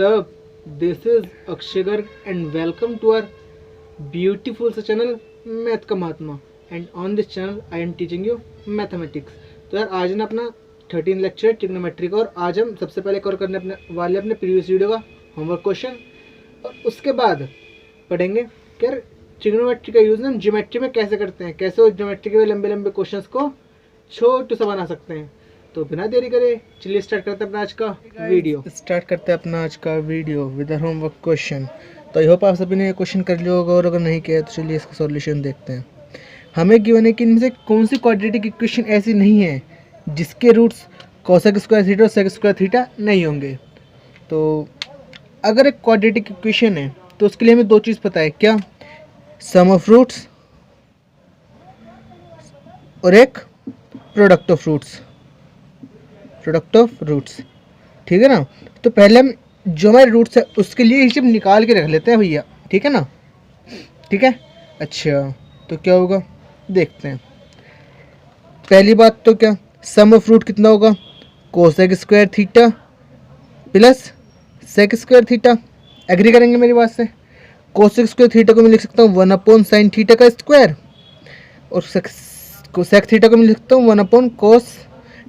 up? This is Akshay Garg and welcome to our beautiful channel Math का महात्मा and on this channel I am teaching you mathematics। तो यार आज ना अपना 13 lecture trigonometry का और आज हम सबसे पहले कवर करने वाले अपने प्रीवियस वीडियो का होमवर्क क्वेश्चन और उसके बाद पढ़ेंगे कि यार ट्रिग्नोमेट्री का यूज़ ना हम ज्योमेट्री में कैसे करते हैं, कैसे उस ज्योमेट्री के लंबे लंबे क्वेश्चंस को छोटू सा बना सकते हैं। तो बिना देरी करे चलिए स्टार्ट करते हैं अपना आज का वीडियो विद होमवर्क क्वेश्चन। तो आई होप आप सभी ने ये क्वेश्चन कर लिया होगा और अगर नहीं किया तो चलिए इसका सॉल्यूशन देखते हैं। हमें गिवन है कि इनमें से कौन सी क्वाड्रेटिक इक्वेशन ऐसी नहीं है जिसके रूट्स कोसेक स्क्वायर थीटा और सेक स्क्वायर थीटा नहीं होंगे। तो अगर एक क्वाड्रेटिक इक्वेशन है तो उसके लिए हमें दो चीज़ पता है, क्या? सम ऑफ रूट्स और एक प्रोडक्ट ऑफ रूट्स। ठीक है ना। तो पहले हम जो हमारे रूट्स है उसके लिए हिसाब निकाल के रख लेते हैं भैया, ठीक है ना। ठीक है, अच्छा तो क्या होगा देखते हैं। पहली बात तो क्या, सम ऑफ रूट कितना होगा? Cosec square theta plus sec square theta. Agree करेंगे मेरी बात से। कोसेक स्क्वायर थीटा को मैं लिख सकता हूँ 1/sin थीटा का स्क्वायर और सेक थीटा को मैं लिख सकता हूँ 1/cos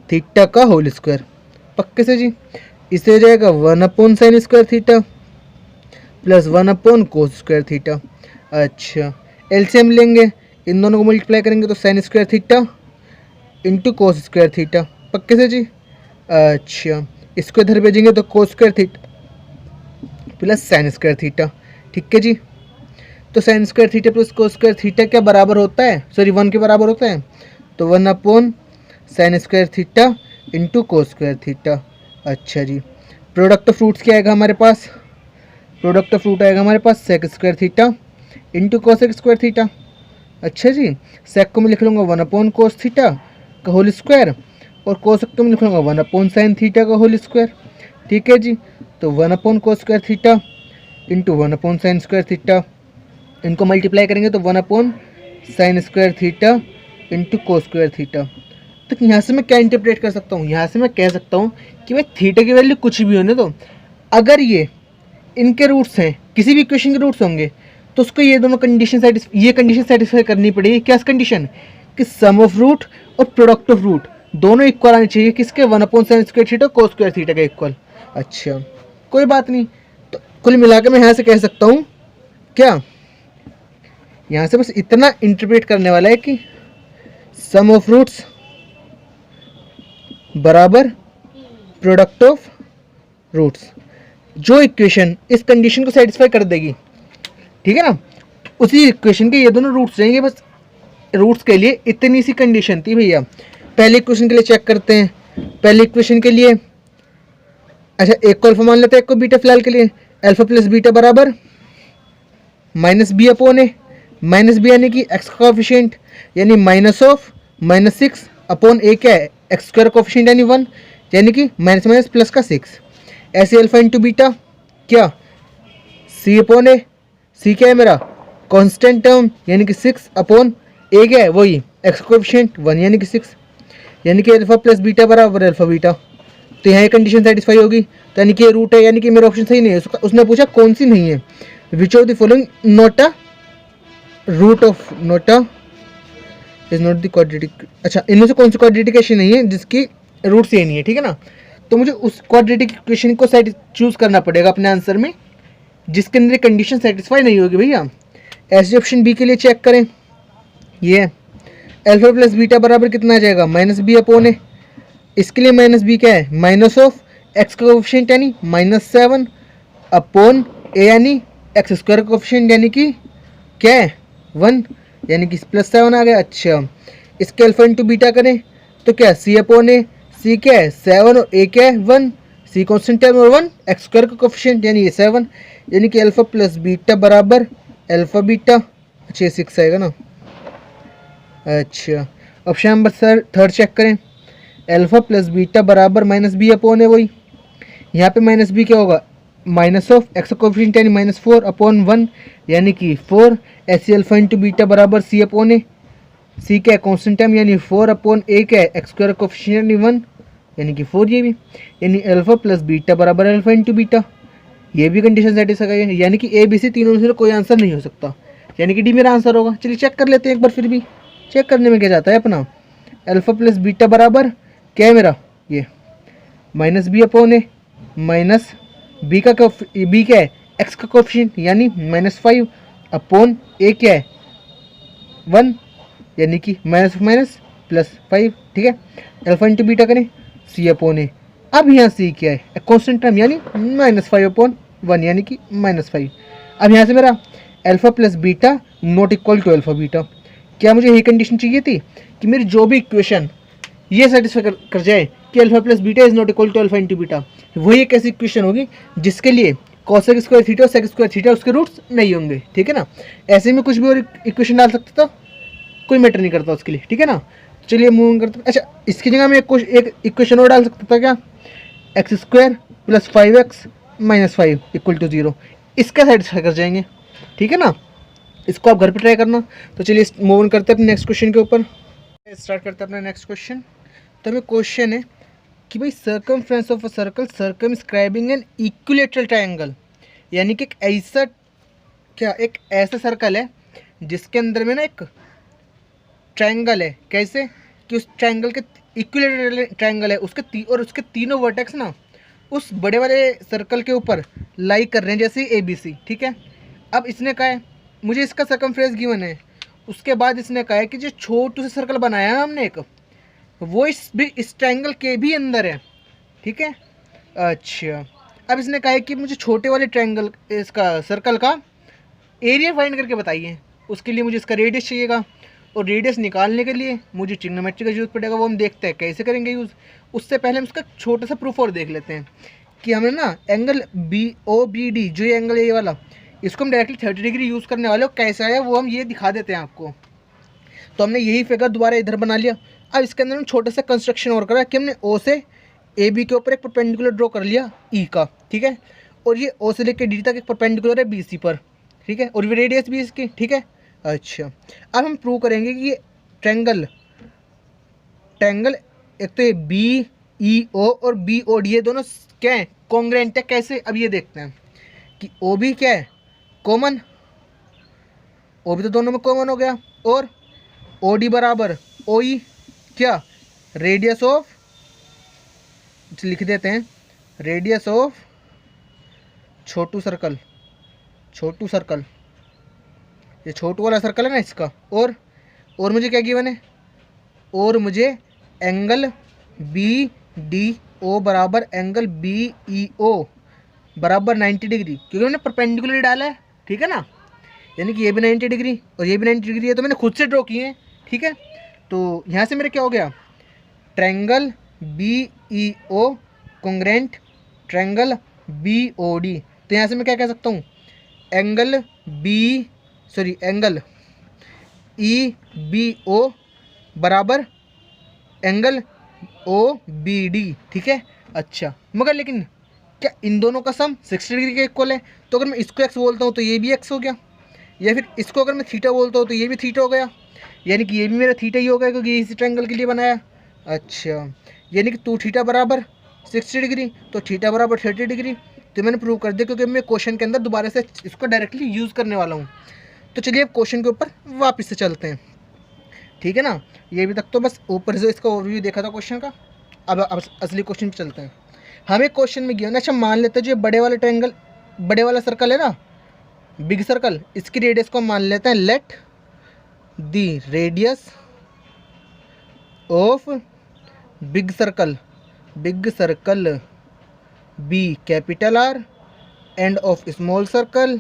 थीटा का होल स्क्वायर। पक्के से जी। इससे हो जाएगा 1/sin square theta plus 1/cos square theta. अच्छा एलसीएम लेंगे, इन दोनों को मल्टीप्लाई करेंगे तो sin square theta into cos square theta. पक्के से जी। अच्छा इसको इधर भेजेंगे तो cos square theta plus sin square theta. ठीक है जी। तो sin square theta plus cos square theta क्या बराबर होता है? सॉरी 1 के बराबर होता है। तो 1/sin square theta into cos square theta. अच्छा जी। प्रोडक्ट ऑफ रूट्स क्या आएगा हमारे पास? प्रोडक्ट ऑफ रूट आएगा हमारे पास sec square theta into cosec square theta. अच्छा जी। सेक को मैं लिख लूँगा 1/cos थीटा का होल स्क्वायर और कोसेक को मैं लिख लूँगा 1/sin थीटा का होल स्क्वायर। ठीक है जी। तो 1/cos square theta into 1/sin square theta, इनको मल्टीप्लाई करेंगे तो 1/sin square theta into cos square theta. तो यहाँ से मैं क्या इंटरप्रेट कर सकता हूँ? यहाँ से मैं कह सकता हूँ कि भाई थीटा की वैल्यू कुछ भी होने दो, अगर ये इनके रूट्स हैं, किसी भी इक्वेशन के रूट्स होंगे तो उसको ये दोनों कंडीशन सेटिस्फाई करनी पड़ेगी। क्या कंडीशन? कि सम ऑफ रूट और प्रोडक्ट ऑफ रूट दोनों इक्वल आने चाहिए। किसके? 1/sin square theta cos square theta का इक्वल। अच्छा कोई बात नहीं। तो कुल मिला के मैं यहाँ से कह सकता हूँ क्या, यहाँ से बस इतना इंटरप्रेट करने वाला है कि सम ऑफ रूट्स बराबर प्रोडक्ट ऑफ रूट्स। जो इक्वेशन इस कंडीशन को सेटिस्फाई कर देगी, ठीक है ना, उसी इक्वेशन के ये दोनों रूट्स रहेंगे। बस रूट्स के लिए इतनी सी कंडीशन थी भैया। पहले इक्वेशन के लिए चेक करते हैं। पहले इक्वेशन के लिए अच्छा एक को अल्फा मान लेते हैं, एक को बीटा फिलहाल के लिए। अल्फा प्लस बीटा बराबर -b/a। -b यानी कि एक्स का कोफिशिएंट यानी -6/a क्या है? एक्स स्क्वायर कोफिशिएंट यानी 1 यानी कि माइनस प्लस का 6। ऐसे अल्फा इंटू बीटा क्या? c/a। c क्या है मेरा? कांस्टेंट टर्म यानी कि 6/a क्या है? वही एक्स कोफिशिएंट 1 यानी कि 6 यानी कि अल्फा प्लस बीटा बराबर अल्फा बीटा। तो यहाँ कंडीशन सेटिस्फाई होगी। तो यानी कि ये रूट है, यानी कि मेरा ऑप्शन सही नहीं है। उसने पूछा कौन सी नहीं है। Which of the following not a root of is not the quadratic. अच्छा इनमें से कौन सी क्वाड्रेटिक इक्वेशन नहीं है जिसकी रूट्स ये नहीं है, ठीक है ना। तो मुझे उस क्वाड्रेटिक इक्वेशन को चूज करना पड़ेगा अपने आंसर में जिसके अंदर कंडीशन सेटिस्फाई नहीं होगी भैया। ऐसे ऑप्शन बी के लिए चेक करें। ये अल्फा प्लस बीटा बराबर कितना आ जाएगा? -b/a। इसके लिए -b क्या है? माइनस ऑफ एक्स का कोफिशिएंट यानी -7/a यानी एक्स स्क्वायर का कोफिशिएंट यानी कि क्या है? 1 यानी कि +7 आ गया। अच्छा इसके अल्फा इंटू बीटा करें तो क्या? c/a। c क्या है? 7 और a क्या है? 1। c कांस्टेंट टर्म और 1 एक्स स्क्वायर का कोफिशिएंट यानी ये 7 यानी कि अल्फा प्लस बीटा बराबर अल्फा बीटा। अच्छा 6 आएगा ना। अच्छा ऑप्शन नंबर 3 चेक करें। अल्फा प्लस बीटा बराबर -b/a वही। यहाँ पे -b क्या होगा? माइनस ऑफ एक्स कोफिशिएंट यानी -4/1 यानी कि 4। ऐसे अल्फा इंटू बीटा बराबर c/a। c क्या है? कांस्टेंट टर्म यानी 4/a क्या है? एक्स स्क्वायर कोफिशिएंट यानी 1 यानी कि 4 ये भी, यानी अल्फा प्लस बीटा बराबर अल्फा इंटू बीटा। ये भी कंडीशन सेटिस्फाई है, यानी कि ए बी सी तीनों में से कोई आंसर नहीं हो सकता, यानी कि डी मेरा आंसर होगा। चलिए चेक कर लेते हैं एक बार, फिर भी चेक करने में क्या जाता है अपना। अल्फा प्लस बीटा बराबर क्या है मेरा, ये माइनस बी अपॉन ए, माइनस बी का बी क्या है, एक्स का कोफिशिएंट यानी -5 अपॉन ए क्या है 1, यानी कि माइनस +5, ठीक है। अल्फा इंटू बीटा करें सी अपॉन ए, अब यहाँ सी क्या है, कॉन्स्टेंट टर्म यानी -5 अपॉन 1 यानी कि -5। अब यहाँ से मेरा alpha plus beta not equal to alpha beta. क्या मुझे यही कंडीशन चाहिए थी कि मेरी जो भी इक्वेशन ये सेटिस्फाई कर जाए कि alpha plus beta is not equal to alpha into beta, वही एक ऐसी इक्वेशन होगी जिसके लिए कॉसेक स्क्वायर थीटा और सेक स्क्वायर थीटा उसके रूट्स नहीं होंगे, ठीक है ना। ऐसे में कुछ भी और इक्वेशन डाल सकता था, कोई मैटर नहीं करता उसके लिए, ठीक है ना। चलिए मूव करते हैं। अच्छा, इसकी जगह में एक इक्वेशन और डाल सकता था क्या, x square plus 5x minus 5 equal to 0, इसका सेटिस्फाई कर जाएंगे, ठीक है ना। इसको आप घर पे ट्राई करना। तो चलिए मूव करते हैं अपने नेक्स्ट क्वेश्चन के ऊपर, स्टार्ट करते हैं अपना नेक्स्ट क्वेश्चन। तो हमें क्वेश्चन है कि भाई circumference of a circle circumscribing an equilateral triangle, यानी कि एक ऐसा सर्कल है जिसके अंदर में ना एक ट्रायंगल है। कैसे कि उस ट्रायंगल के इक्विलेटरल ट्रायंगल है, उसके तीनों वर्टेक्स ना उस बड़े वाले सर्कल के ऊपर लाई कर रहे हैं, जैसे ए बी सी, ठीक है। अब इसने कहा है मुझे इसका सर्कमफ्रेंस गिवन है, उसके बाद इसने कहा है कि जो छोटू से सर्कल बनाया ना हमने एक, वो इस ट्रायंगल के भी अंदर है, ठीक है। अच्छा, अब इसने कहा है कि मुझे छोटे वाले ट्रायंगल इसका सर्कल का एरिया फाइंड करके बताइए। उसके लिए मुझे इसका रेडियस चाहिएगा, और रेडियस निकालने के लिए मुझे ट्रिग्नोमेट्री का यूज़ पड़ेगा, वो हम देखते हैं कैसे करेंगे यूज़। उससे पहले हम इसका छोटा सा प्रूफ और देख लेते हैं कि हमें ना एंगल BOBD, जो ये एंगल है ये वाला, इसको हम डायरेक्टली 30 डिग्री यूज़ करने वाले हो, कैसा है वो हम ये दिखा देते हैं आपको। तो हमने यही फिगर दोबारा इधर बना लिया। अब इसके अंदर हम छोटा सा कंस्ट्रक्शन और करा कि हमने O से AB के ऊपर एक परपेंडिकुलर ड्रॉ कर लिया E का, ठीक है। और ये O से लेकर D तक एक परपेंडिकुलर है BC पर, ठीक है, और ये रेडियस भी इसकी, ठीक है। अच्छा, अब हम प्रूव करेंगे कि ये ट्रायंगल एक तो ये BEO और BOD ये दोनों क्या है, कॉन्ग्रुएंट है। कैसे, अब ये देखते हैं कि OB क्या है, कॉमन, OB तो दोनों में कॉमन हो गया, और OD बराबर OE क्या, रेडियस ऑफ, लिख देते हैं रेडियस ऑफ छोटू सर्कल, ये छोटू वाला सर्कल है ना इसका। और मुझे क्या गिवन है, और मुझे एंगल BDO बराबर एंगल BEO बराबर 90 डिग्री, क्योंकि मैंने परपेंडिकुलर डाला है, ठीक है ना। यानी कि ये भी 90 डिग्री और ये भी 90 डिग्री है, तो मैंने खुद से ड्रॉ किए हैं, ठीक है। तो यहाँ से मेरा क्या हो गया, triangle BEO congruent triangle BOD। तो यहाँ से मैं क्या कह सकता हूँ, एंगल EBO बराबर एंगल OBD, ठीक है। अच्छा, मगर लेकिन क्या इन दोनों का सम 60 डिग्री के इक्वल है? तो अगर मैं इसको x बोलता हूँ तो ये भी x हो गया, या फिर इसको अगर मैं थीटा बोलता हूँ तो ये भी थीटा हो गया, यानी कि ये भी मेरा थीटा ही हो गया, क्योंकि ये इसी ट्रायंगल के लिए बनाया। अच्छा, यानी कि 2 थीटा बराबर 60 डिग्री, तो थीटा बराबर 30 डिग्री। तो मैंने प्रूव कर दिया, क्योंकि मैं क्वेश्चन के अंदर दोबारा से इसको डायरेक्टली यूज़ करने वाला हूँ। तो चलिए अब क्वेश्चन के ऊपर वापस से चलते हैं, ठीक है ना। ये भी तक तो बस ऊपर से इसका ओवरव्यू देखा था क्वेश्चन का। अब असली क्वेश्चन पे चलते हैं। हमें क्वेश्चन में गिवन, अच्छा मान लेते हैं जो बड़े वाला सर्कल है ना, बिग सर्कल, इसकी रेडियस को हम मान लेते हैं, let the radius of big circle be capital R and of small circle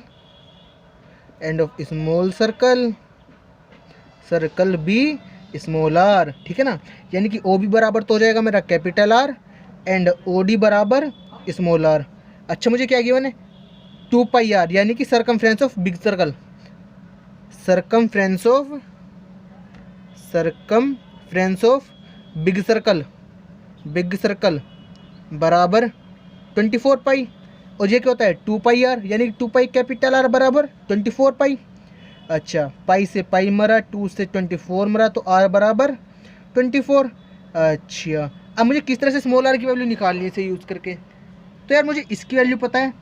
be small r, ठीक है ना। यानी कि OB बराबर तो हो जाएगा मेरा कैपिटल R एंड OD बराबर स्मॉल r। अच्छा, मुझे क्या गिवन है, 2πr, यानी कि circumference of big circle, big circle बराबर 24 पाई, और ये क्या होता है 2πr, यानी कि 2π कैपिटल R बराबर 24 पाई। अच्छा, पाई से पाई मरा, 2 से 24 मरा, तो R बराबर 24। अच्छा, अब मुझे किस तरह से स्मॉल r की वैल्यू निकालनी है इसे यूज़ करके। तो यार मुझे इसकी वैल्यू पता है,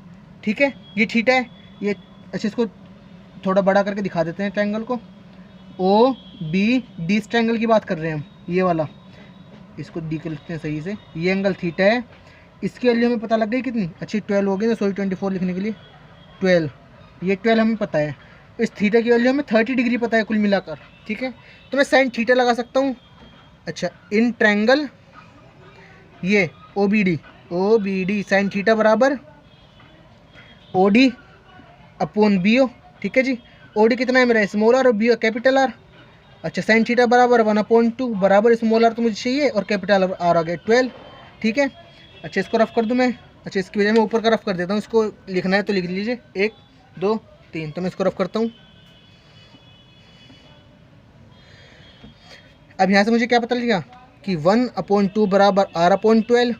ठीक है, ये थीटा है ये। अच्छा इसको थोड़ा बड़ा करके दिखा देते हैं ट्रायंगल को। ओ बी डी, इस ट्रायंगल की बात कर रहे हैं हम, ये वाला, इसको डी के लिखते हैं सही से। ये एंगल थीटा है, इसकी वैल्यू हमें पता लग गई कितनी, अच्छी 12 हो गई ना, सॉरी 24 लिखने के लिए 12, ये 12 हमें पता है। इस थीटा की वैल्यू हमें 30 डिग्री पता है कुल मिलाकर, ठीक है। तो मैं साइन थीटा लगा सकता हूँ। अच्छा इन ट्रायंगल ये O B D sine theta बराबर O D upon B O, ठीक है जी। ओ डी कितना है मेरा, स्मॉल आर, और बी ओ कैपिटल आर। अच्छा साइन थीटा बराबर 1/2 बराबर स्मॉल आर तो मुझे चाहिए और कैपिटल आर आ गया 12, ठीक है। अच्छा इसको रफ कर दूँ मैं। अच्छा इसकी वजह मैं ऊपर का रफ कर देता हूँ, इसको लिखना है तो लिख लीजिए 1 2 3। तो मैं इसको रफ करता हूँ। अब यहाँ से मुझे क्या पता लग गया कि 1/2 बराबर R/12,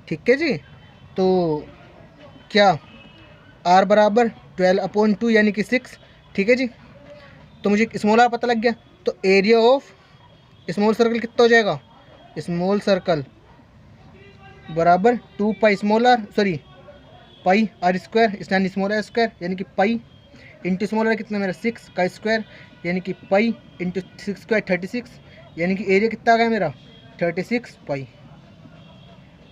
ठीक है जी। तो क्या R बराबर 12/2 यानी कि 6, ठीक है जी। तो मुझे स्मॉल आर पता लग गया, तो एरिया ऑफ स्मॉल सर्कल कितना हो जाएगा, स्मॉल सर्कल बराबर 2 pi small r, sorry pi r square, इसलिए स्मॉल आर स्क्वायर यानी कि पाई इंटू स्मॉल आर कितना मेरा 6 का स्क्वायर यानी कि पाई इंटू 6 स्क्वायर 36, यानी कि एरिया कितना आ गया मेरा 36 पाई।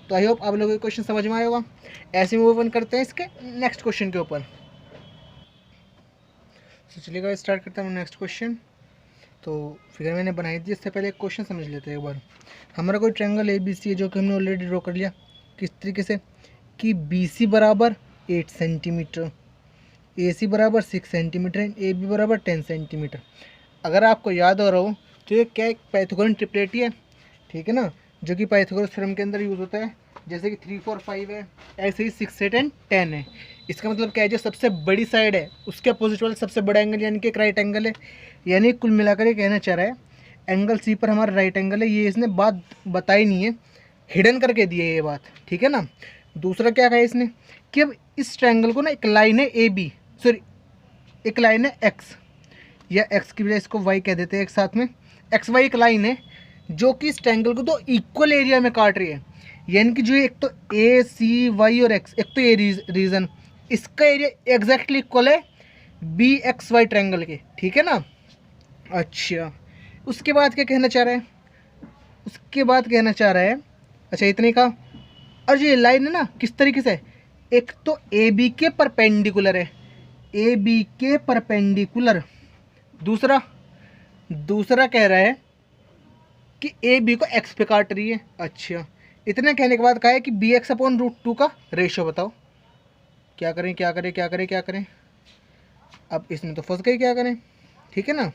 तो आई होप आप लोगों को क्वेश्चन समझ में आया होगा। ऐसे मूव ऑन करते हैं इसके नेक्स्ट क्वेश्चन के ऊपर। तो चलिएगा स्टार्ट करते हैं नेक्स्ट क्वेश्चन। तो फिगर मैंने बनाई थी, इससे पहले एक क्वेश्चन समझ लेते हैं एक बार। हमारा कोई ट्रायंगल ए बी सी है जो कि हमने ऑलरेडी ड्रॉ कर लिया, किस तरीके से कि बी सी बराबर 8 सेंटीमीटर, ए सी बराबर 6 सेंटीमीटर एंड ए बी बराबर 10 सेंटीमीटर। अगर आपको याद हो रहा हो तो ये क्या एक पाइथागोरन ट्रिपलेट ही है, ठीक है ना, जो कि पाइथागोरस थ्योरम के अंदर यूज़ होता है। जैसे कि 3 4 5 है, ऐसे ही 6 8 एंड 10 है। इसका मतलब क्या है, जो सबसे बड़ी साइड है उसके अपोजिट वाला सबसे बड़ा एंगल यानी कि एक राइट एंगल है। यानी कुल मिलाकर ये कहना चाह रहा है एंगल सी पर हमारा राइट एंगल है। ये इसने बात बताई नहीं है, हिडन करके दी है ये बात, ठीक है ना। दूसरा क्या कहा इसने कि अब इस ट्रायंगल को ना एक लाइन है ए बी, सॉरी एक लाइन है एक्स, या एक्स की वजह इसको वाई कह देते हैं एक साथ में। एक्स वाई एक लाइन है जो कि इस ट्रायंगल को 2 इक्वल एरिया में काट रही है। यानी कि जो एक तो ए सी वाई और एक्स, एक तो ये रीजन, इसका एरिया एग्जैक्टली इक्वल है बी एक्स वाई ट्रायंगल के, ठीक है ना। अच्छा उसके बाद क्या कहना चाह रहा है, उसके बाद कहना चाह रहा है अच्छा इतने का, और जो ये लाइन है ना किस तरीके से, एक तो ए बी के परपेंडिकुलर है, ए बी के परपेंडिकुलर। दूसरा कह रहा है कि ए बी को एक्स पे काट रही है। अच्छा इतने कहने के बाद कहा है कि बी एक्स अपॉन √2 का रेशो बताओ। क्या करें क्या करें क्या करें क्या करें, अब इसमें तो फंस गए, क्या करें, ठीक है ना।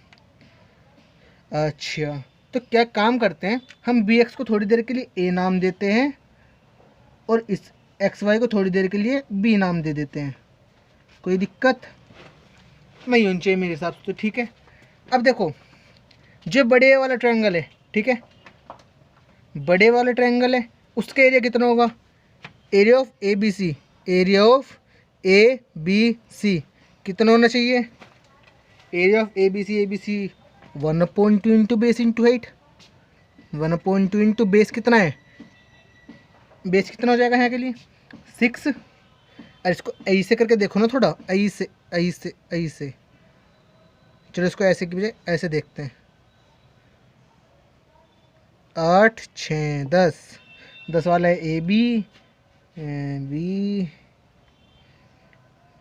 अच्छा तो क्या काम करते हैं, हम बी एक्स को थोड़ी देर के लिए ए नाम देते हैं और इस एक्स वाई को थोड़ी देर के लिए बी नाम दे देते हैं। कोई दिक्कत नहीं होनी चाहिए मेरे हिसाब से, तो ठीक है। अब देखो जो बड़े वाला ट्रायंगल है, ठीक है, बड़े वाला ट्रायंगल है उसका एरिया कितना होगा, area of A B C, area of A B C कितना होना चाहिए, area of A B C 1/2 into base into height. 1/2 into base कितना है, बेस कितना हो जाएगा यहाँ के लिए 6। और इसको ऐसे करके देखो ना, थोड़ा ऐसे, चलो इसको ऐसे की बजाय ऐसे देखते हैं। 8 6 10 वाला है A B B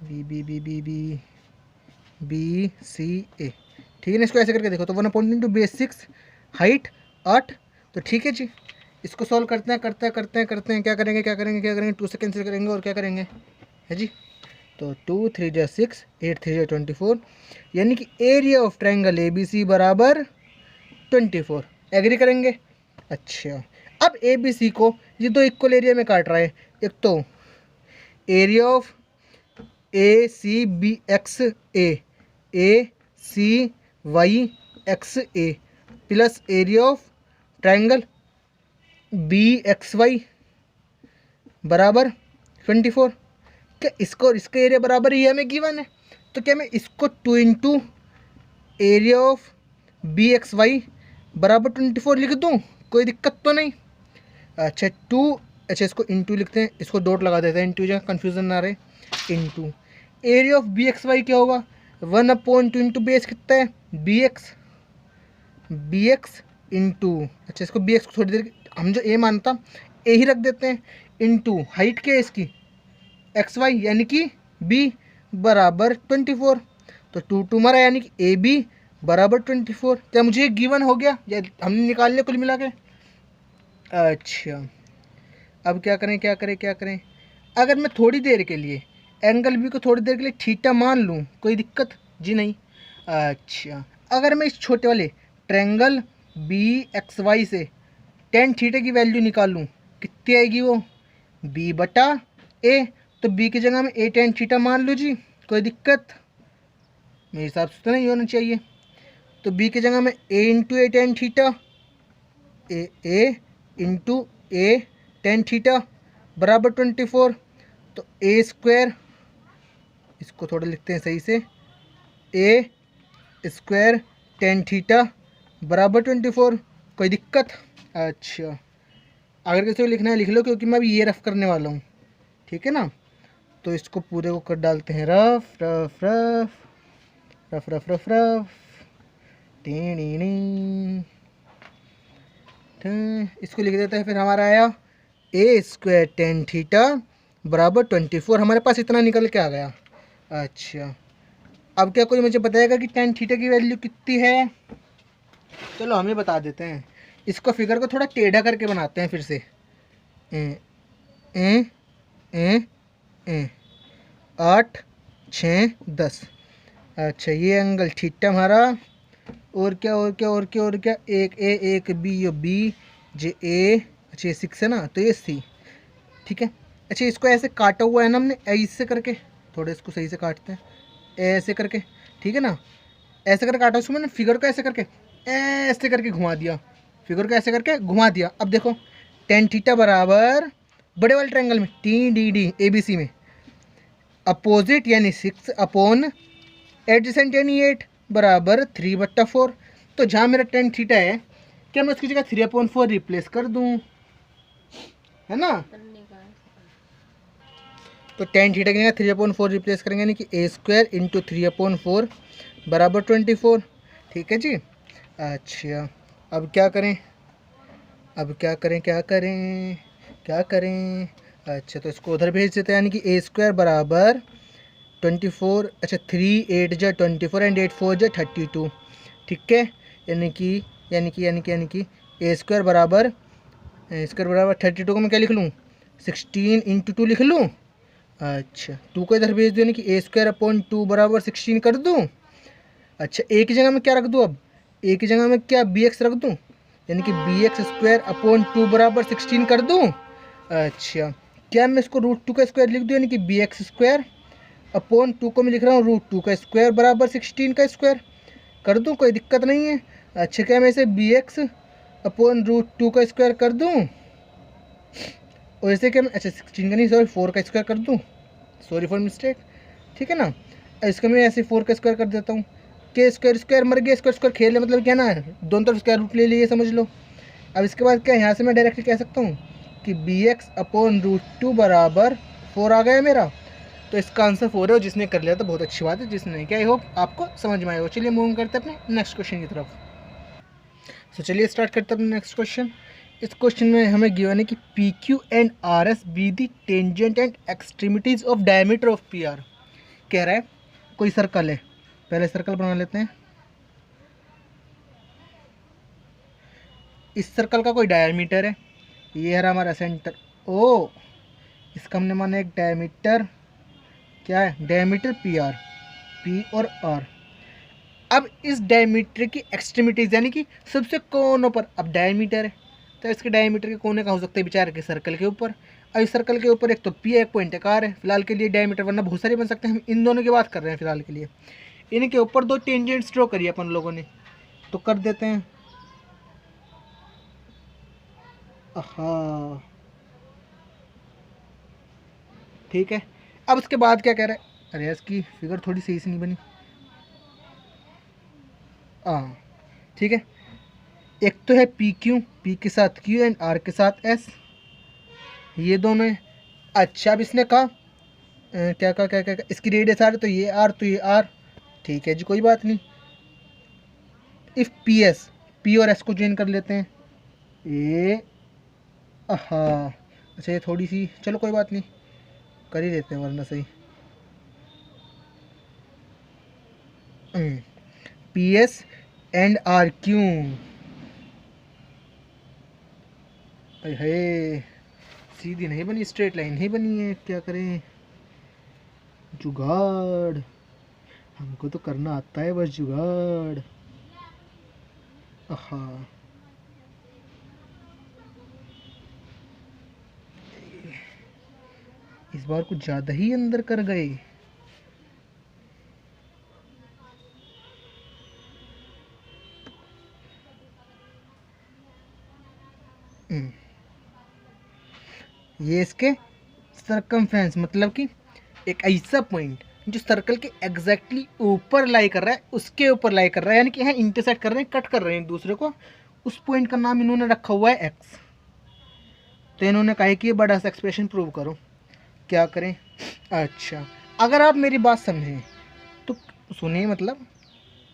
B B B B B B C A, ठीक है ना। इसको ऐसे करके देखो तो 1/2 इंटू बेस 6 हाइट 8, तो ठीक है जी। इसको सॉल्व करते हैं क्या करेंगे 2 से कैंसिल करेंगे और क्या करेंगे है जी। तो 2 3 जा 6 8 3 जा 24, यानी कि area of triangle A B C बराबर 24। एग्री करेंगे। अच्छा अब ए बी सी को ये 2 इक्वल एरिया में काट रहा है, एक तो area of A C B X A C Y X A plus area of triangle B X Y बराबर 24। क्या इसको और इसका एरिया बराबर ही हमें गिवन है, तो क्या मैं इसको 2 into area of B X Y बराबर 24 लिख दूँ, कोई दिक्कत तो नहीं। अच्छा 2, अच्छा इसको इंटू लिखते हैं, इसको डॉट लगा देते हैं इंटू, जहाँ कन्फ्यूज़न ना रहे। Into area of B X Y क्या होगा, 1/2 इंटू बेस कितना है बी एक्स इंटू, अच्छा इसको बी एक्स को थोड़ी देर हम जो ए मानता ए ही रख देते हैं, इंटू हाइट क्या है इसकी एक्स वाई यानी कि बी बराबर 24। तो 2 मारा यानी कि ए बी बराबर 24। क्या मुझे ये गिवन हो गया या हमने निकाल लिया कुल मिला के। अच्छा अब क्या करें, अगर मैं थोड़ी देर के लिए एंगल बी को थोड़ी देर के लिए थीटा मान लूँ कोई दिक्कत जी नहीं। अच्छा अगर मैं इस छोटे वाले ट्रायंगल बी एक्स वाई से टेन थीटा की वैल्यू निकालूँ कितनी आएगी वो बी बटा ए, तो बी की जगह में ए टेन थीटा मान लो जी, कोई दिक्कत मेरे हिसाब से तो नहीं होना चाहिए। तो बी की जगह में ए इंटू ए टेन थीटा ए इंटू ए टेन थीटा बराबर 24। तो ए स्क्वायर, इसको थोड़ा लिखते हैं सही से, ए स्क्वायर टेन थीटा बराबर 24, कोई दिक्कत। अच्छा अगर किसी को लिखना है लिख लो, क्योंकि मैं अभी ये रफ करने वाला हूँ, ठीक है ना। तो इसको पूरे को कर डालते हैं rough rough rough rough rough rough rough T, इसको लिख देते हैं। फिर हमारा आया ए स्क्वायर टेन थीटा बराबर 24, हमारे पास इतना निकल के आ गया। अच्छा अब क्या कोई मुझे बताएगा कि टेन थीटा की वैल्यू कितनी है। चलो हम ही बता देते हैं, इसको फिगर को थोड़ा टेढ़ा करके बनाते हैं फिर से। ए, ए, ए, ए, 8 6 10। अच्छा ये एंगल थीटा हमारा, और क्या एक ए एक बी, यो बी जे ए, अच्छा ये 6 है ना, तो ये सी, ठीक है। अच्छा इसको ऐसे काटा हुआ है ना हमने ऐसे करके, थोड़े इसको सही से काटते हैं ऐसे करके, ठीक है ना, ऐसे करके काटा उसको मैंने, फिगर को ऐसे करके घुमा दिया, फिगर को ऐसे करके घुमा दिया। अब देखो टेन थीटा बराबर बड़े वाले ट्रायंगल में T D D A B C में अपोजिट यानी 6 अपॉन एडजेसेंट यानी 8 बराबर 3/4। तो जहाँ मेरा टेन थीटा है, क्या मैं उसकी जगह 3/4 रिप्लेस कर दूँ, है ना। तो टेन थीटा की जगह 3/4 रिप्लेस करेंगे, यानी कि ए स्क्वायर इंटू 3/4 बराबर 24, ठीक है जी। अच्छा अब क्या करें, अच्छा तो इसको उधर भेज देते हैं, यानी कि ए स्क्वायर बराबर 24, अच्छा 3 8 जा 24 एंड 8 4 जा 32, ठीक है। यानी कि ए स्क्वायर बराबर 32 को मैं क्या लिख लूँ 16 इंटू 2 लिख लूँ। अच्छा 2 को इधर भेज दो, यानी कि ए स्क्वायर अपॉन 2 बराबर 16 कर दूँ। अच्छा ए की जगह में क्या रख दूँ, अब ए की जगह में क्या बी एक्स रख दूँ, यानी कि बी एक्स स्क्वायर अपॉन 2 बराबर 16 कर दूँ। अच्छा क्या मैं इसको √2 का स्क्वायर लिख दूँ, यानी कि बी एक्स स्क्वायर अपॉन 2 को मैं लिख रहा हूँ √2 का स्क्वायर बराबर 16 का स्क्वायर कर दूँ, कोई दिक्कत नहीं है। अच्छा क्या मैं इसे बी एक्स अपॉन √2 का स्क्वायर कर दूँ, और इसे क्या मैं, अच्छा 16 का नहीं सॉरी 4 का स्क्वायर कर दूँ, सॉरी फॉर मिस्टेक, ठीक है ना। इसका मैं ऐसे 4 का स्क्वायर कर देता हूँ, के स्क्वायर मर गया, स्क्वायर खेल मतलब क्या ना, दोनों तरफ स्क्वायर रूट ले लिए समझ लो। अब इसके बाद क्या यहाँ से मैं डायरेक्टली कह सकता हूँ कि बी एक्स अपॉन √2 बराबर 4 आ गया मेरा। तो इसका आंसर 4 है, और जिसने कर लिया तो बहुत अच्छी बात है, जिसने नहीं किया आई होप आपको समझ में आएगा। हो चलिए मूव करते हैं अपने नेक्स्ट क्वेश्चन की तरफ। तो चलिए स्टार्ट करते हैं अपने नेक्स्ट क्वेश्चन। इस क्वेश्चन में हमें गिवन है कि P Q and R S be the tangent and extremities of diameter of P R. कह रहा है कोई सर्कल है, पहले सर्कल बना लेते हैं। इस सर्कल का कोई डायमीटर है, ये है हमारा सेंटर ओ, इसका हमने माना एक डायमीटर, क्या है डायमीटर पी आर, पी और आर। अब इस डायमीटर की एक्सट्रीमिटीज यानी कि सबसे कोनों पर, अब डायमीटर है तो इसके डायमीटर के कोने का हो सकता है बेचारे के सर्कल के ऊपर। अब इस सर्कल के ऊपर एक तो पी है एक पॉइंट एक आर है, फिलहाल के लिए डायमीटर, वरना बहुत सारे बन सकते हैं, हम इन दोनों की बात कर रहे हैं फिलहाल के लिए। इनके ऊपर दो टेंजेंट्स ड्रॉ करिए अपन लोगों ने, तो कर देते हैं। हाँ ठीक है, अब उसके बाद क्या कह रहा है, अरे इसकी फिगर थोड़ी सही से नहीं बनी। हाँ ठीक है, एक तो है पी क्यू, पी के साथ क्यू एंड आर के साथ एस, ये दोनों है। अच्छा अब इसने कहा क्या इसकी रेडियस आर, तो ये आर, तो ये आर। ठीक है जी, कोई बात नहीं। इफ़ पी एस, पी और एस को चेंज कर लेते हैं। ए, हाँ अच्छा, ये थोड़ी सी, चलो कोई बात नहीं, कर ही लेते हैं वरना सही। P S and R Q, है सीधी नहीं बनी, स्ट्रेट लाइन नहीं बनी है, क्या करें? जुगाड़, हमको तो करना आता है बस जुगाड़। हाँ, इस बार कुछ ज़्यादा ही अंदर कर गए। ये इसके सरकमफ्रेंस, मतलब कि एक ऐसा पॉइंट जो सर्कल के एग्जैक्टली ऊपर लाई कर रहा है, उसके ऊपर लाई कर रहा है, यानी कि यहाँ इंटरसेक्ट कर रहे हैं, कट कर रहे हैं एक दूसरे को। उस पॉइंट का नाम इन्होंने रखा हुआ है एक्स। तो इन्होंने कहा कि ये बड़ा सा एक्सप्रेशन प्रूव करो। क्या करें? अच्छा, अगर आप मेरी बात समझें तो सुनिए, मतलब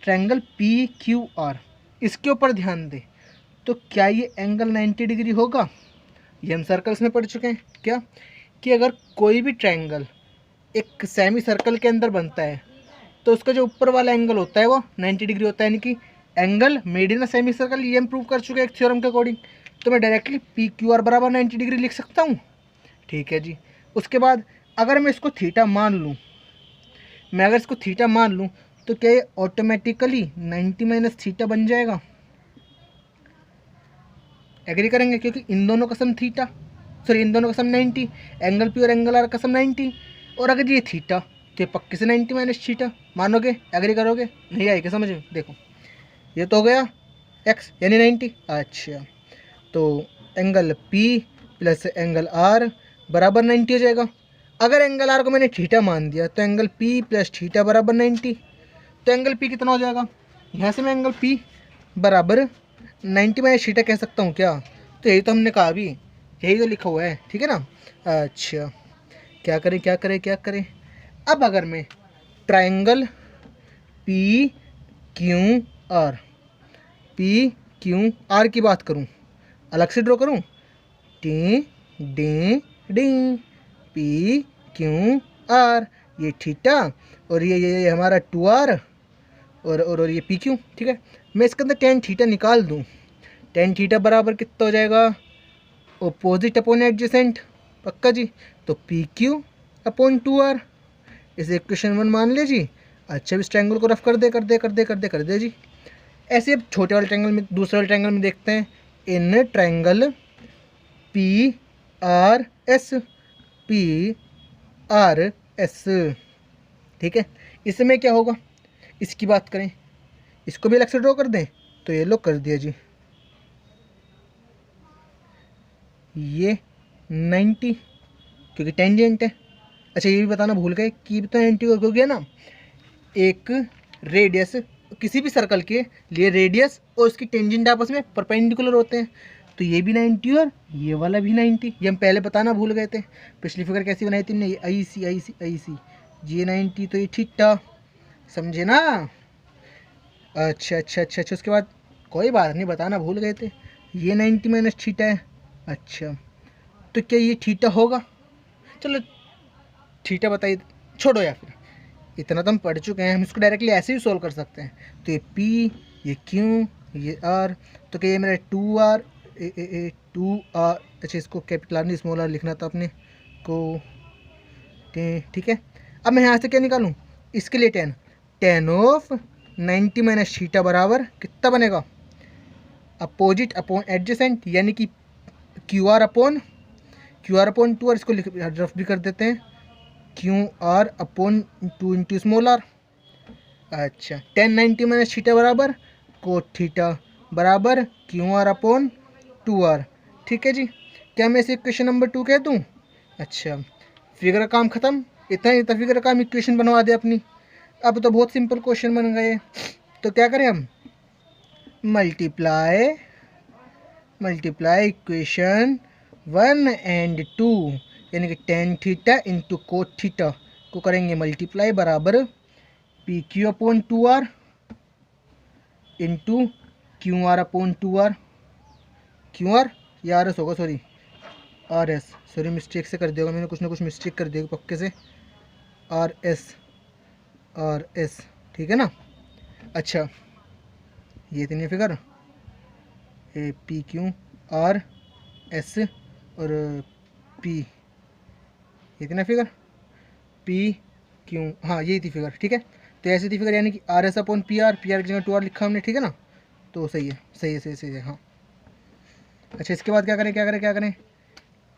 ट्रायंगल पी क्यू आर, इसके ऊपर ध्यान दें। तो क्या ये एंगल 90 डिग्री होगा? ये हम सर्कल्स में पढ़ चुके हैं क्या, कि अगर कोई भी ट्रायंगल एक सेमी सर्कल के अंदर बनता है तो उसका जो ऊपर वाला एंगल होता है वो 90 डिग्री होता है, यानी कि angle made in a semi circle. ये हम प्रूव कर चुके हैं एक थ्योरम के अकॉर्डिंग। तो मैं डायरेक्टली पी क्यू आर बराबर 90 डिग्री लिख सकता हूँ। ठीक है जी। उसके बाद अगर मैं इसको थीटा मान लूँ, मैं अगर इसको थीटा मान लूँ, तो क्या ये ऑटोमेटिकली 90 माइनस थीटा बन जाएगा? एग्री करेंगे, क्योंकि इन दोनों का सम थीटा, सॉरी इन दोनों का सम 90, एंगल पी और एंगल आर का सम 90। और अगर ये थीटा, तो ये पक्के से 90 माइनस थीटा। मानोगे? एग्री करोगे? नहीं आएगा समझ में? देखो, ये तो हो गया एक्स यानी 90। अच्छा, तो angle P plus angle R बराबर 90 हो जाएगा। अगर एंगल आर को मैंने थीटा मान दिया, तो एंगल पी प्लस थीटा बराबर 90। तो एंगल पी कितना हो जाएगा? यहाँ से मैं एंगल पी बराबर 90 माइनस थीटा कह सकता हूँ क्या? तो यही तो हमने कहा अभी, यही तो लिखा हुआ है, ठीक है ना। अच्छा, क्या करें क्या करें क्या करें? अब अगर मैं triangle P Q R, P Q R की बात करूं, अलग से ड्रॉ करूं, T D D, P Q R, ये थीटा और ये हमारा 2r और ये पी क्यू। ठीक है, मैं इसके अंदर टेन थीटा निकाल दूं, टेन थीटा बराबर कितना हो जाएगा? अपोजिट अपॉन एडजेसेंट, पक्का जी। तो पी क्यू अपॉन 2r, इसे इक्वेशन 1 मान ले जी। अच्छा, इस ट्रायंगल को रफ कर दे जी। ऐसे अब छोटे वाले ट्रायंगल में, दूसरे वाले ट्रायंगल में देखते हैं। In triangle P R S, P R S, ठीक है, इसमें क्या होगा? इसकी बात करें, इसको भी अलग से ड्रॉ कर दें, तो ये लो कर दिया जी, ये 90 क्योंकि टेंजेंट है। अच्छा, ये भी बताना भूल गए कि तो 90 हो गया ना, एक रेडियस किसी भी सर्कल के लिए रेडियस और उसकी टेंजेंट आपस में परपेंडिकुलर होते हैं। तो ये भी 90 और ये वाला भी 90, ये हम पहले बताना भूल गए थे। पिछली फिगर कैसी बनाई थी हमने? ये आई सी, ये 90, तो ये थीटा, समझे ना। अच्छा, उसके बाद कोई बात नहीं, बताना भूल गए थे, ये 90 माइनस थीटा है। अच्छा, तो क्या ये थीटा होगा? चलो थीटा बताइए, छोड़ो, या फिर इतना तो हम पढ़ चुके हैं, हम इसको डायरेक्टली ऐसे ही सोल्व कर सकते हैं। तो ये P, ये Q, ये R, तो क्या ये मेरा 2R, 2R, अच्छा इसको कैपिटल आर नहीं स्मॉल आर लिखना था अपने को, ठीक है। अब मैं यहाँ से क्या निकालूँ? इसके लिए टेन ऑफ 90 माइनस थीटा बराबर कितना बनेगा? अपोजिट अपॉन एडजेसेंट, यानी कि QR अपॉन 2R, इसको रफ भी कर देते हैं, Q R upon 2 into small r. अच्छा, 1090 माइनस थीटा बराबर कोट थीटा बराबर क्यू आर अपॉन 2r। ठीक है जी, क्या मैं इसे इक्वेशन नंबर 2 कह दूँ? अच्छा, फिगर का काम ख़त्म, इतना ही था फिगर का काम, इक्वेशन बनवा दे अपनी। अब तो बहुत सिंपल क्वेश्चन बन गए। तो क्या करें हम? मल्टीप्लाई इक्वेशन 1 एंड 2, यानी कि tan theta into cot theta, को करेंगे मल्टीप्लाई बराबर P Q upon 2r into Q R upon 2r, Q R या आर एस होगा, sorry R S, sorry mistake से कर दिया होगा मैंने, कुछ ना कुछ मिस्टेक कर दिया पक्के से, आर एस ठीक है ना। अच्छा ये इतनी figure A P Q R S और पी, ये इतना फिगर पी क्यू, हाँ यही थी फिगर ठीक है। तो ऐसी थी फिगर यानी कि R S upon P R की जगह 2r लिखा हमने ठीक है ना, तो सही है सही है सही है सही है हाँ। अच्छा इसके बाद क्या करें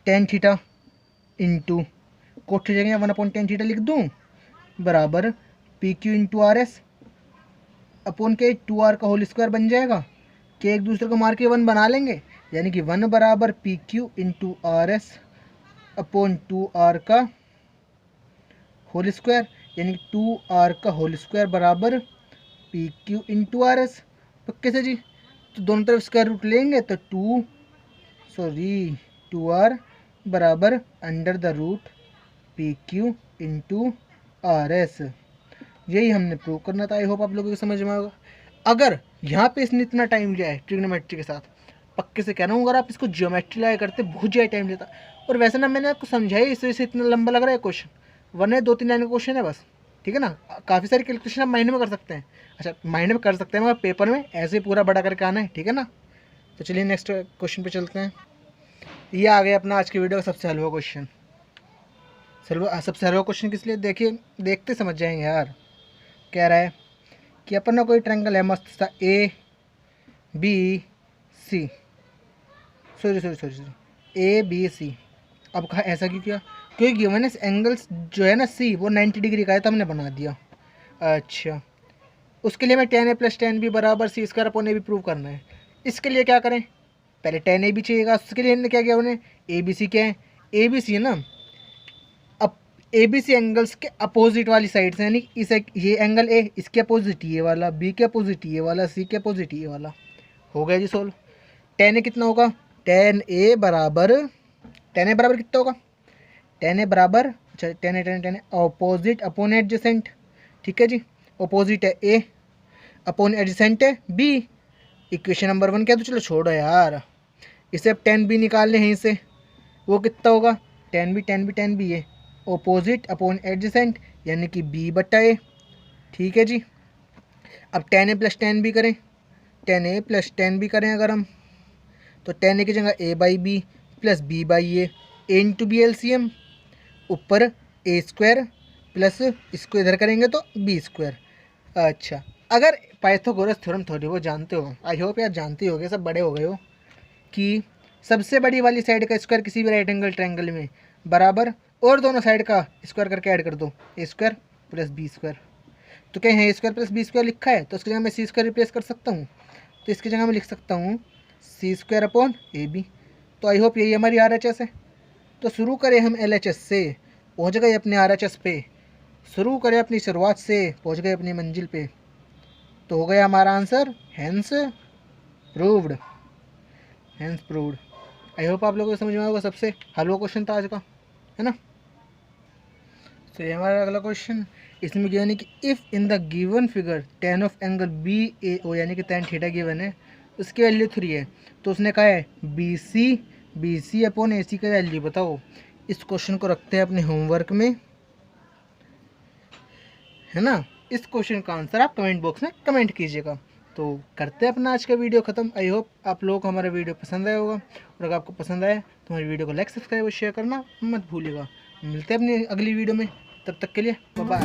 टेन थीटा इंटू कोट की जगह 1/10 थीटा लिख दूँ बराबर P Q into R S upon के 2r का होल स्क्वायर बन जाएगा, के एक दूसरे को मार के 1 बना लेंगे, यानी कि 1 बराबर P Q into R S upon 2r का होल स्क्वायर, यानी 2r का होल स्क्वायर बराबर P Q into R S. पक्के से जी, तो दोनों तरफ स्क्वायर रूट लेंगे तो 2r बराबर under the root P Q into R S. यही हमने प्रूव करना था। आई होप आप लोगों को समझ में आएगा। अगर यहाँ पे इसने इतना टाइम लिया है ट्रिग्नोमेट्री के साथ, पक्के से कह रहा हूँ अगर आप इसको ज्योमेट्री लाया करते बहुत ज़्यादा टाइम लेता। और वैसे ना मैंने आपको समझाई इस वजह से इतना लंबा लग रहा है क्वेश्चन, वरना 2-3 लाइन का क्वेश्चन है बस ठीक है ना। काफ़ी सारे कैलकुलेशन आप माइंड में कर सकते हैं, अच्छा माइंड में कर सकते हैं मगर पेपर में ऐसे पूरा बड़ा करके आना है ठीक है ना। तो चलिए नेक्स्ट क्वेश्चन पे चलते हैं। ये आ गया अपना आज की वीडियो का सबसे हलवा क्वेश्चन। सबसे हलवा क्वेश्चन किस लिए, देखिए देखते समझ जाएंगे यार। कह रहा है कि अपन ना कोई ट्रायंगल है मस्त सा A B C, sorry A B C. अब कहा ऐसा क्यों किया, क्योंकि गिवन इस एंगल्स जो है ना सी वो 90 डिग्री का है तो हमने बना दिया। अच्छा उसके लिए मैं tan a plus tan b बराबर C square upon A B prove करना है। इसके लिए क्या करें, पहले tan a भी चाहिएगा, उसके लिए हमने क्या किया, उन्हें ए बी सी क्या है, ए बी सी है ना, अब ए बी सी एंगल्स के अपोजिट वाली साइड से, यानी इस ये एंगल ए इसके अपोजिट ये वाला, बी के अपोजिट ये वाला, सी के अपोजिट ये वाला। हो गया जी सोल्व। tan a कितना होगा, tan a बराबर कितना होगा, tan a बराबर, अच्छा tan a opposite upon adjacent ठीक है जी। अपोजिट है ए अपॉन एडजेसेंट है बी, इक्वेशन नंबर 1 क्या, तो चलो छोड़ो यार, इसे अब tan b निकाल लें यहीं से, वो कितना होगा tan b है अपोजिट अपॉन एडजेसेंट यानी कि b बटा a ठीक है जी। अब tan a plus tan b करें, अगर हम तो tan a की जगह a by B plus b by A into B LCM, ऊपर ए स्क्वायर प्लस इसको इधर करेंगे तो बी स्क्वायर। अच्छा अगर पाइथागोरस थ्योरम थोड़ी वो जानते हो, आई होप यार जानते होगे, सब बड़े हो गए हो, कि सबसे बड़ी वाली साइड का स्क्वायर किसी भी राइट एंगल ट्रायंगल में बराबर और दोनों साइड का स्क्वायर करके ऐड कर दो, ए स्क्वायर प्लस बी स्क्वायर। तो क्या है ए स्क्वायर प्लस बी स्क्वायर लिखा है, तो उसकी जगह मैं सी स्क्वायर रिप्लेस कर सकता हूँ, तो इसकी जगह मैं लिख सकता हूँ सी स्क्वायर अपॉन ए बी। तो आई होप यही हमारी RHS है। तो शुरू करें हम LHS से, पहुँच गए अपने RHS पे, शुरू करें अपनी शुरुआत से, पहुँच गए अपनी मंजिल पे, तो हो गया हमारा answer hence proved. I hope आप लोगों को समझ में आएगा। सबसे हलवा क्वेश्चन था आज का, है ना। तो ये हमारा अगला क्वेश्चन, इसमें क्या यानी कि if in the given figure tan of angle BAO यानी कि tan थीटा गिवन है, उसकी वैल्यू 3 है, तो उसने कहा है BC अपॉन AC का वैल्यू बताओ। इस क्वेश्चन को रखते हैं अपने होमवर्क में, है ना। इस क्वेश्चन का आंसर आप कमेंट बॉक्स में कमेंट कीजिएगा। तो करते हैं अपना आज का वीडियो ख़त्म। आई होप आप लोगों को हमारा वीडियो पसंद आया होगा, और अगर आपको पसंद आया तो हमारी वीडियो को लाइक सब्सक्राइब और शेयर करना मत भूलिएगा। मिलते हैं अपनी अगली वीडियो में, तब तक के लिए बाय बाय।